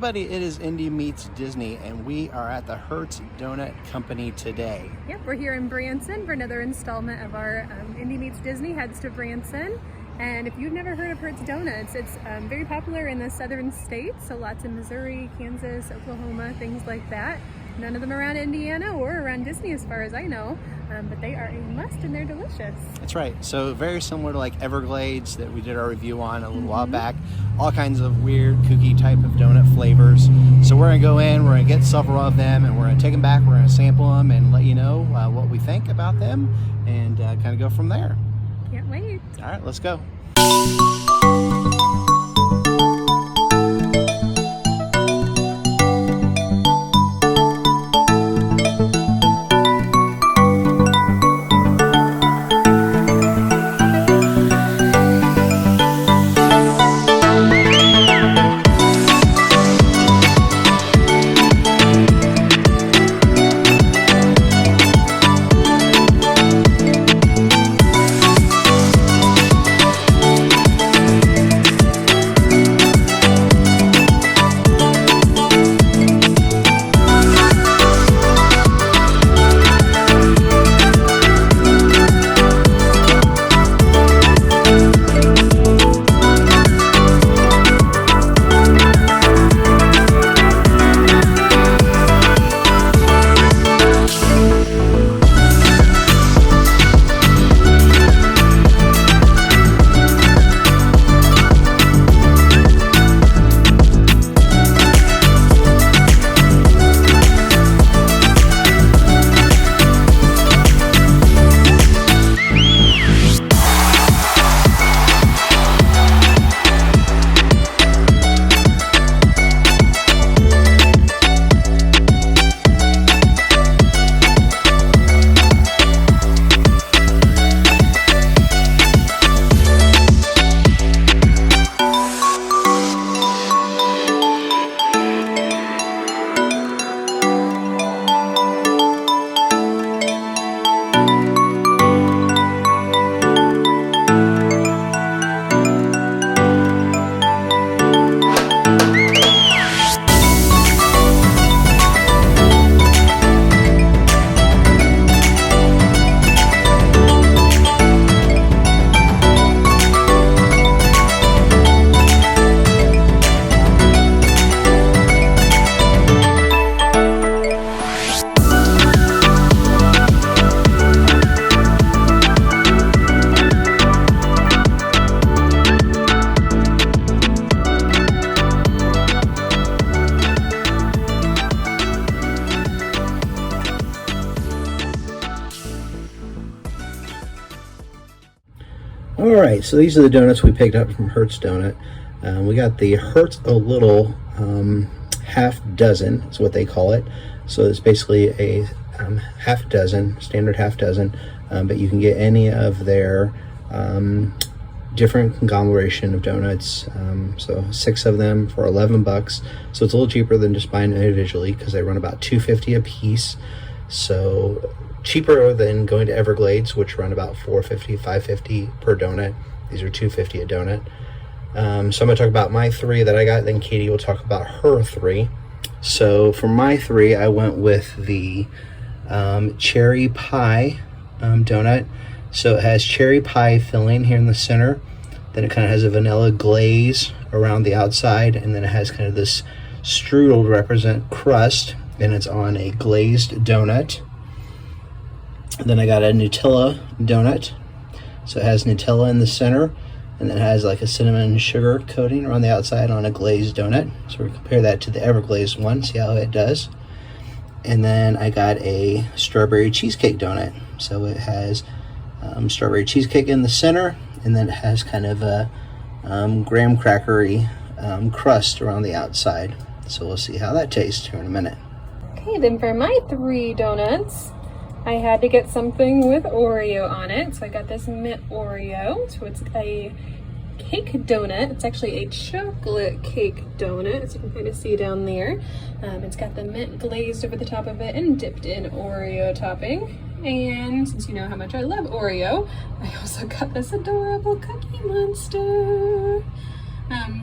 everybody, it is Indy Meets Disney, and we are at the Hertz Donut Company today. Yep, we're here in Branson for another installment of our Indy Meets Disney Heads to Branson. And if you've never heard of Hertz Donuts, it's very popular in the southern states, so lots in Missouri, Kansas, Oklahoma, things like that. None of them around Indiana or around Disney as far as I know, but they are a must and they're delicious. That's right. So very similar to like Everglades that we did our review on a little while back. All kinds of weird, kooky type of donut flavors. So we're going to go in, we're going to get several of them, and we're going to take them back, we're going to sample them and let you know what we think about them and kind of go from there. Can't wait. All right, let's go. Alright, so these are the donuts we picked up from Hertz Donut. We got the Hertz a Little half dozen, is what they call it. So it's basically a half dozen, standard half dozen, but you can get any of their different conglomeration of donuts. So 6 of them for 11 bucks. So it's a little cheaper than just buying individually because they run about $2.50 a piece. So cheaper than going to Everglades, which run about $4.50, $5.50 per donut. These are $2.50 a donut. So I'm going to talk about my 3 that I got, then Katie will talk about her 3. So for my 3, I went with the cherry pie donut. So it has cherry pie filling here in the center, then it kind of has a vanilla glaze around the outside, and then it has kind of this strudel to represent crust, and it's on a glazed donut. Then I got a Nutella donut. So it has Nutella in the center, and then it has like a cinnamon sugar coating around the outside on a glazed donut. So we compare that to the Everglades one, see how it does. And then I got a strawberry cheesecake donut. So it has strawberry cheesecake in the center, and then it has kind of a graham crackery crust around the outside. So we'll see how that tastes here in a minute. Okay, then for my 3 donuts, I had to get something with Oreo on it, so I got this mint Oreo. So it's a cake donut. It's actually a chocolate cake donut, as you can kind of see down there. It's got the mint glazed over the top of it and dipped in Oreo topping. And since you know how much I love Oreo, I also got this adorable Cookie Monster.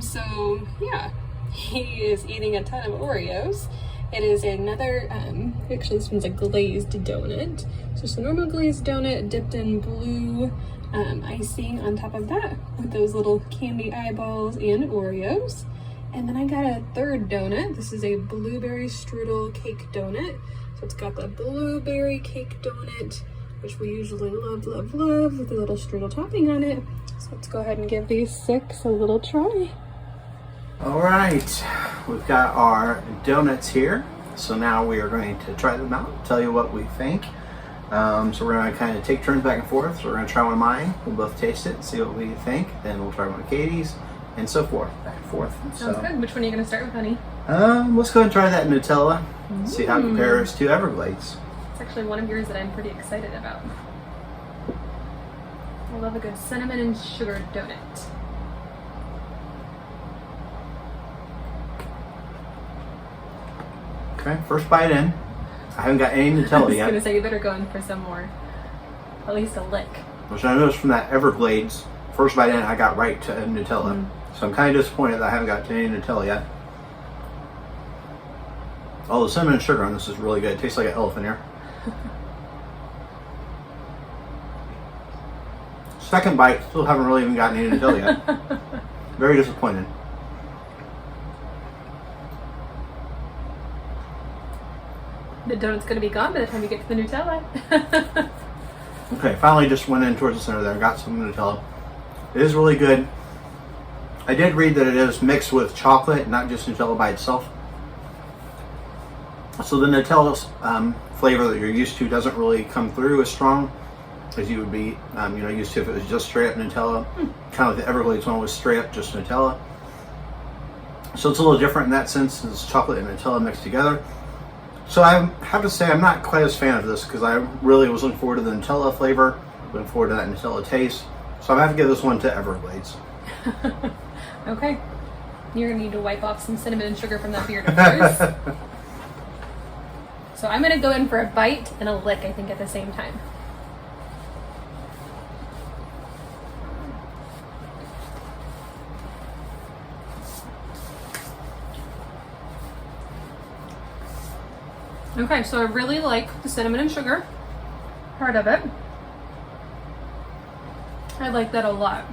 So yeah, he is eating a ton of Oreos. It is another, actually this one's a glazed donut. So it's a normal glazed donut dipped in blue icing on top of that with those little candy eyeballs and Oreos. And then I got a third donut. This is a blueberry strudel cake donut. So it's got the blueberry cake donut, which we usually love, love, love, with a little strudel topping on it. So let's go ahead and give these 6 a little try. All right, we've got our donuts here. So now we are going to try them out, tell you what we think. So we're going to kind of take turns back and forth. So we're going to try one of mine. We'll both taste it, see what we think. Then we'll try one of Katie's, and so forth, back and forth. Sounds good. Which one are you going to start with, honey? Let's go ahead and try that Nutella. See how it compares to Everglades. It's actually one of yours that I'm pretty excited about. I love a good cinnamon and sugar donut. Okay, first bite in. I haven't got any Nutella I was yet. going to say, you better go in for some more. At least a lick. Which I noticed from that Everglades, first bite in, I got right to Nutella. So I'm kind of disappointed that I haven't got to any Nutella yet. Oh, the cinnamon and sugar on this is really good. It tastes like an elephant ear. Second bite, still haven't really even gotten any Nutella yet. Very disappointed. The donut's going to be gone by the time you get to the Nutella. Okay, finally just went in towards the center there and got some Nutella. It is really good. I did read that it is mixed with chocolate, not just Nutella by itself. So the Nutella flavor that you're used to doesn't really come through as strong as you would be used to if it was just straight up Nutella. Kind of like the Everglades one was straight up just Nutella. So it's a little different in that sense. It's chocolate and Nutella mixed together. So I have to say I'm not quite as fan of this because I really was looking forward to the Nutella flavor, looking forward to that Nutella taste. So I'm going to have to give this one to Everglades. Okay. You're going to need to wipe off some cinnamon and sugar from that beard of yours. So I'm going to go in for a bite and a lick, I think, at the same time. Okay, so I really like the cinnamon and sugar part of it. I like that a lot.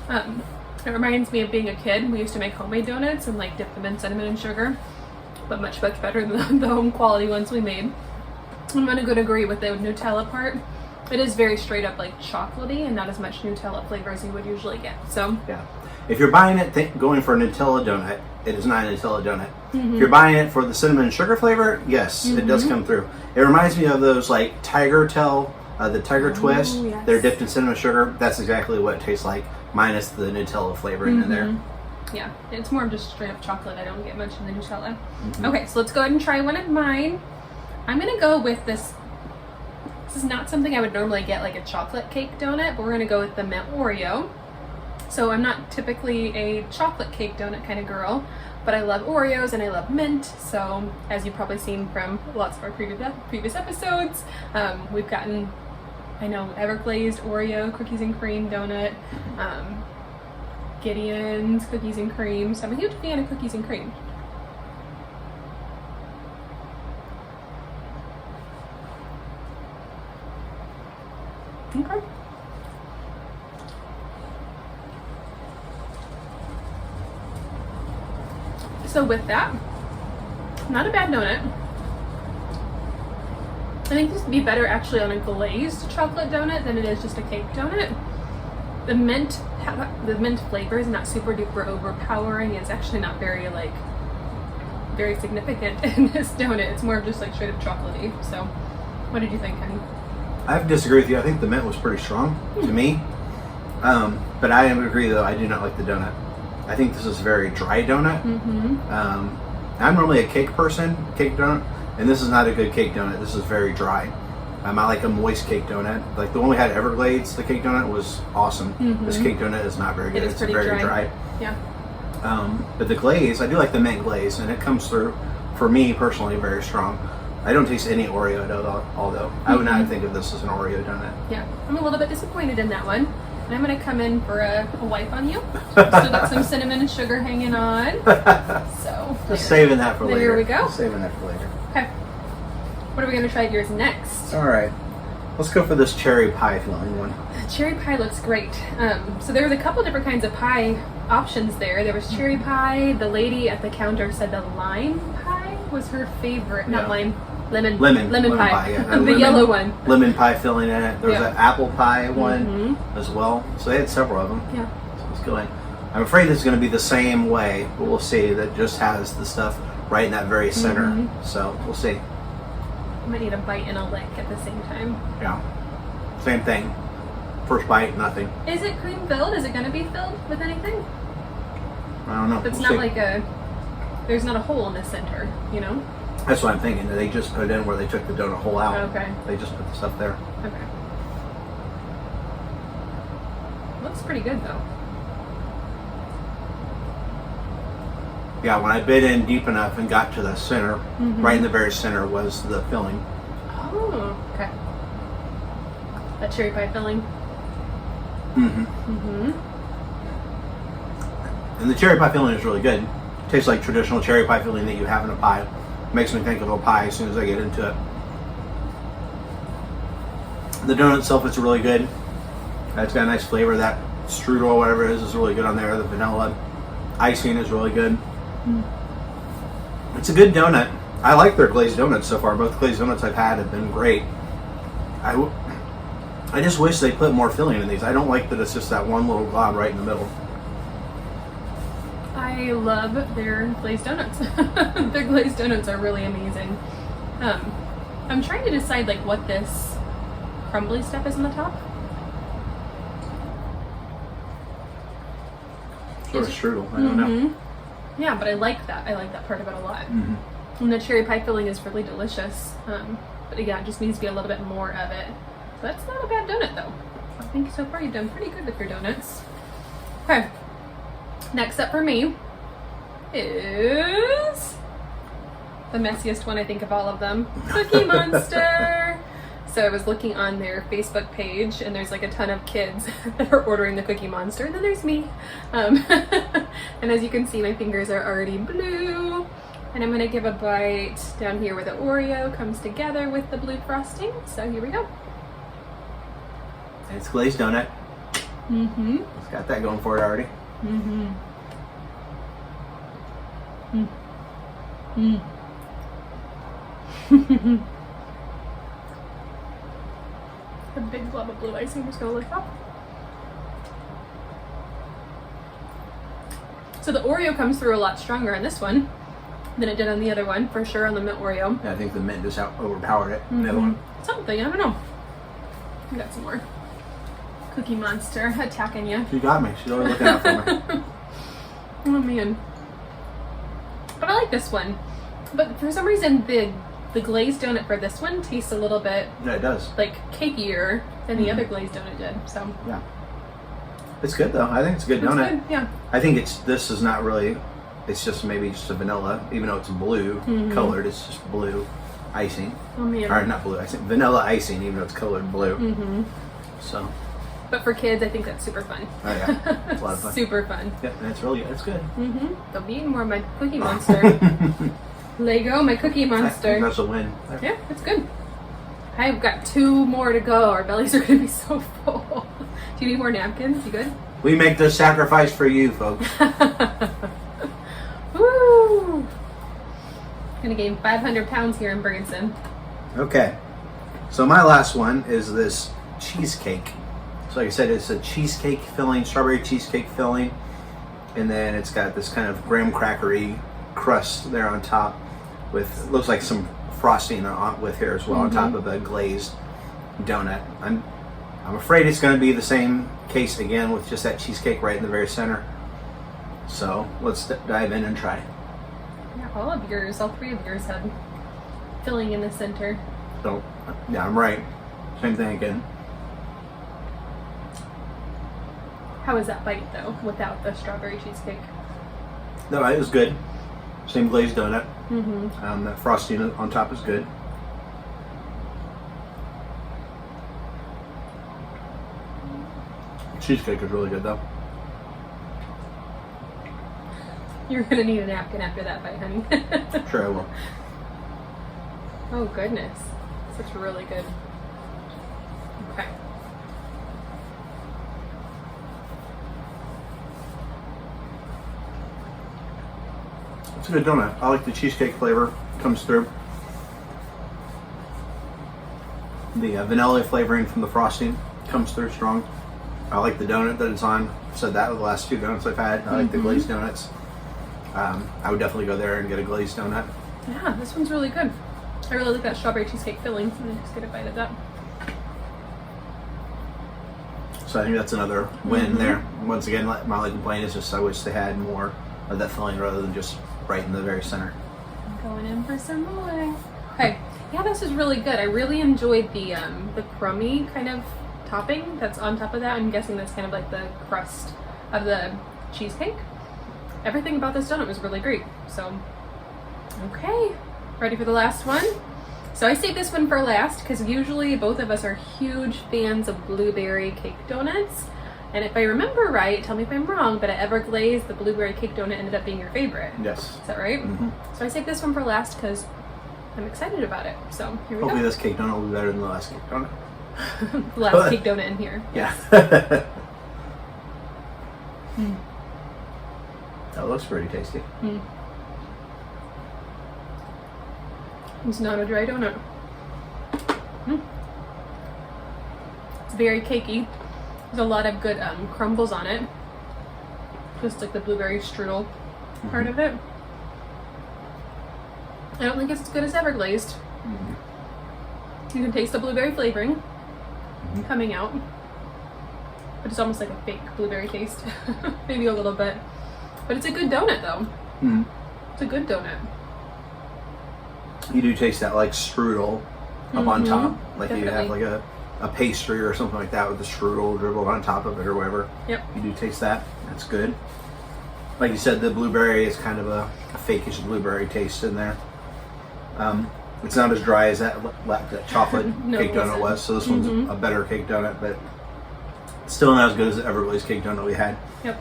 It reminds me of being a kid. We used to make homemade donuts and like dip them in cinnamon and sugar, but much, much better than the home quality ones we made. I'm gonna go to agree with the Nutella part. It is very straight up like chocolatey and not as much Nutella flavor as you would usually get. So yeah, if you're buying it going for a Nutella donut, it is not a Nutella donut. If you're buying it for the cinnamon and sugar flavor, yes, it does come through. It reminds me of those like Tiger Tail, the Tiger Twist. Yes. They're dipped in cinnamon sugar. That's exactly what it tastes like, minus the Nutella flavoring in there. Yeah, it's more of just straight up chocolate. I don't get much in the Nutella. Okay, so let's go ahead and try one of mine. I'm gonna go with this. This is not something I would normally get, like a chocolate cake donut, but we're gonna go with the mint Oreo. So I'm not typically a chocolate cake donut kind of girl, but I love Oreos and I love mint. So as you've probably seen from lots of our previous episodes, we've gotten, I know, Everglazed Oreo cookies and cream donut, Gideon's cookies and cream. So I'm a huge fan of cookies and cream. Okay. So with that, not a bad donut. I think this would be better actually on a glazed chocolate donut than it is just a cake donut. The mint flavor is not super duper overpowering. It's actually not very significant in this donut. It's more of just like straight up chocolatey. So what did you think, honey? I have to disagree with you. I think the mint was pretty strong to me. But I agree though, I do not like the donut. I think this is a very dry donut. I'm normally a cake person, cake donut, and this is not a good cake donut. This is very dry. I like a moist cake donut. Like the one we had at Everglades, the cake donut was awesome. This cake donut is not very good. It's very dry. Yeah. But the glaze, I do like the mint glaze, and it comes through, for me personally, very strong. I don't taste any Oreo at all, although I would not think of this as an Oreo donut. Yeah, I'm a little bit disappointed in that one. And I'm gonna come in for a wipe on you. Still got some cinnamon and sugar hanging on. So Just saving that for later. There we go. Just saving that for later. Okay. What are we gonna try yours next? All right. Let's go for this cherry pie filling one. Cherry pie looks great. So there was a couple different kinds of pie options there. There was cherry pie. The lady at the counter said the lime pie was her favorite. Not lime. Lemon pie. Yeah. The yellow one. Lemon pie filling in it. There was an apple pie one Mm-hmm. as well. So they had several of them. Yeah. So let's go in. I'm afraid it's going to be the same way, but we'll see. That just has the stuff right in that very center. Mm-hmm. So we'll see. I might need a bite and a lick at the same time. Yeah. Same thing. First bite, nothing. Is it cream filled? Is it going to be filled with anything? I don't know. It's We'll not see. like there's not a hole in the center, you know? That's what I'm thinking. They just put it in where they took the donut hole out. Okay. They just put the stuff there. Okay. Looks pretty good though. Yeah, when I bit in deep enough and got to the center, right in the very center was the filling. Oh, okay. That cherry pie filling. And the cherry pie filling is really good. Tastes like traditional cherry pie filling that you have in a pie. Makes me think of a pie as soon as I get into it. The donut itself is really good. It's got a nice flavor. That strudel or whatever it is really good on there. The vanilla icing is really good. It's a good donut. I like their glazed donuts so far. Both glazed donuts I've had have been great. I just wish they put more filling in these. I don't like that it's just that one little glob right in the middle. I love their glazed donuts. Their glazed donuts are really amazing. I'm trying to decide like what this crumbly stuff is on the top. Sort of strudel. I don't know. Yeah, but I like that. I like that part of it a lot. And the cherry pie filling is really delicious. But yeah, it just needs to be a little bit more of it. So that's not a bad donut though. I think so far you've done pretty good with your donuts. Okay. Next up for me is the messiest one I think of all of them. Cookie Monster! So I was looking on their Facebook page and there's like a ton of kids that are ordering the Cookie Monster, and then there's me. And as you can see, my fingers are already blue. And I'm gonna give a bite down here where the Oreo comes together with the blue frosting. So here we go. And it's glazed donut. It's got that going for it already. A big glob of blue icing just gonna lift up. So the Oreo comes through a lot stronger on this one than it did on the other one, for sure, on the mint Oreo. Yeah, I think the mint just overpowered it. The other one. Something, I don't know. We got some more Cookie Monster attacking you. She got me. She's always looking out for me. Oh man. But I like this one. But for some reason the glazed donut for this one tastes a little bit Yeah, it does. like cakier than the other glazed donut did. So Yeah. It's good though. I think it's a good it's donut. good, yeah. I think this is not really, it's just maybe just a vanilla, even though it's blue colored, it's just blue icing. Oh man. Or not blue icing, vanilla icing, even though it's colored blue. So, But for kids, I think that's super fun. oh yeah, it's a lot of fun. Super fun. Yep, and it's really good. It's good. They'll be eating more of my Cookie Monster. Lego, my Cookie I think Monster. that's a win. Yeah, it's good. I've got 2 more to go. Our bellies are going to be so full. Do you need more napkins? You good? We make this sacrifice for you, folks. Woo! Gonna gain 500 pounds here in Branson. Okay, so my last one is this cheesecake. So like I said, it's a cheesecake filling, strawberry cheesecake filling, and then it's got this kind of graham crackery crust there on top with, looks like some frosting with here as well on top of a glazed donut. I'm afraid it's going to be the same case again with just that cheesecake right in the very center. So let's dive in and try. Yeah, all 3 of yours had filling in the center. So yeah, I'm right. Same thing again. How is that bite though, without the strawberry cheesecake? No, it was good. Same glazed donut. That frosting on top is good. Cheesecake is really good though. You're gonna need a napkin after that bite, honey. Sure I will. Oh goodness, such really good. Okay. It's a good donut. I like the cheesecake flavor. Comes through. The vanilla flavoring from the frosting comes through strong. I like the donut that it's on. I've said that with the last 2 donuts I've had. I like the glazed donuts. I would definitely go there and get a glazed donut. Yeah, this one's really good. I really like that strawberry cheesecake filling. I'm gonna just get a bite of that. So I think that's another win there. Once again, my only complaint is just I wish they had more of that filling rather than just right in the very center. I'm going in for some more. Okay, yeah, this is really good. I really enjoyed the crummy kind of topping that's on top of that. I'm guessing that's kind of like the crust of the cheesecake. Everything about this donut was really great. So, okay, ready for the last one? So I saved this one for last because usually both of us are huge fans of blueberry cake donuts. And if I remember right, tell me if I'm wrong, but at Everglazed, the blueberry cake donut ended up being your favorite. Yes. Is that right? Mm-hmm. So I saved this one for last because I'm excited about it. So here we Hopefully go. this cake donut will be better than the last cake donut. The last cake donut in here. Yeah. That looks pretty tasty. It's not a dry donut. It's very cakey. There's a lot of good crumbles on it. Just like the blueberry strudel part of it. I don't think it's as good as Everglazed. You can taste the blueberry flavoring coming out. But it's almost like a fake blueberry taste. Maybe a little bit. But it's a good donut though. It's a good donut. You do taste that like strudel up on top. Like Definitely. you have like a pastry or something like that with the strudel dribbled on top of it or whatever. Yep. You do taste that. That's good. Like you said, the blueberry is kind of a fakeish blueberry taste in there. It's not as dry as that chocolate No, cake it donut wasn't. was. So this one's a better cake donut, but still not as good as the Everglazed cake donut we had. Yep.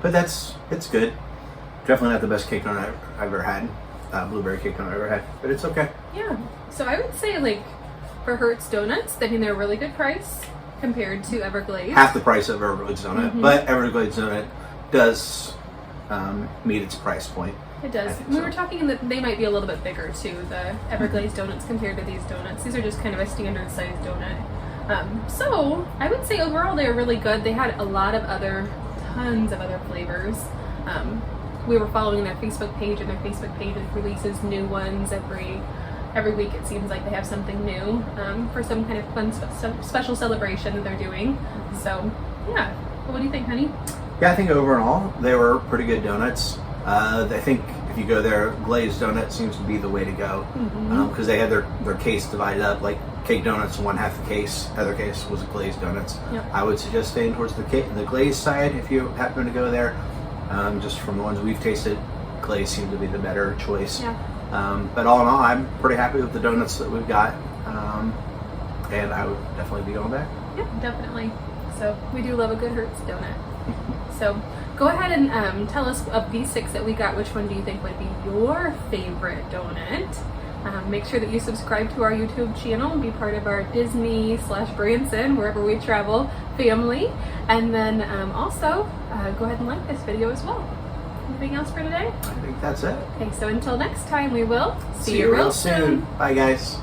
But it's good. Definitely not the best cake donut I've ever had. Blueberry cake donut I've ever had, but it's okay. Yeah. So I would say like for Hertz Donuts, I mean they're a really good price compared to Everglazed. Half the price of Everglazed donut, but Everglazed donut does meet its price point. It does. I think We so. were talking that they might be a little bit bigger too, the Everglazed donuts compared to these donuts. These are just kind of a standard sized donut. So I would say overall they were really good. They had a lot of tons of other flavors. We were following their Facebook page, and their Facebook page releases new ones every week. It seems like they have something new for some kind of fun special celebration that they're doing. So yeah, what do you think, honey? Yeah, I think overall they were pretty good donuts. I think if you go there, glazed donut seems to be the way to go because they had their case divided up. Like cake donuts, one half the case, other case was glazed donuts. Yep. I would suggest staying towards the glazed side if you happen to go there. Just from the ones we've tasted, glazed seemed to be the better choice. Yeah. But all in all, I'm pretty happy with the donuts that we've got, and I would definitely be going back. Yeah, definitely. So we do love a good Hertz donut. So go ahead and tell us of these 6 that we got, which one do you think would be your favorite donut? Make sure that you subscribe to our YouTube channel and be part of our Disney/Branson, wherever we travel, family. And then also go ahead and like this video as well. Anything else for today? I think that's it. Okay, so until next time, we will See you real soon. Bye, guys.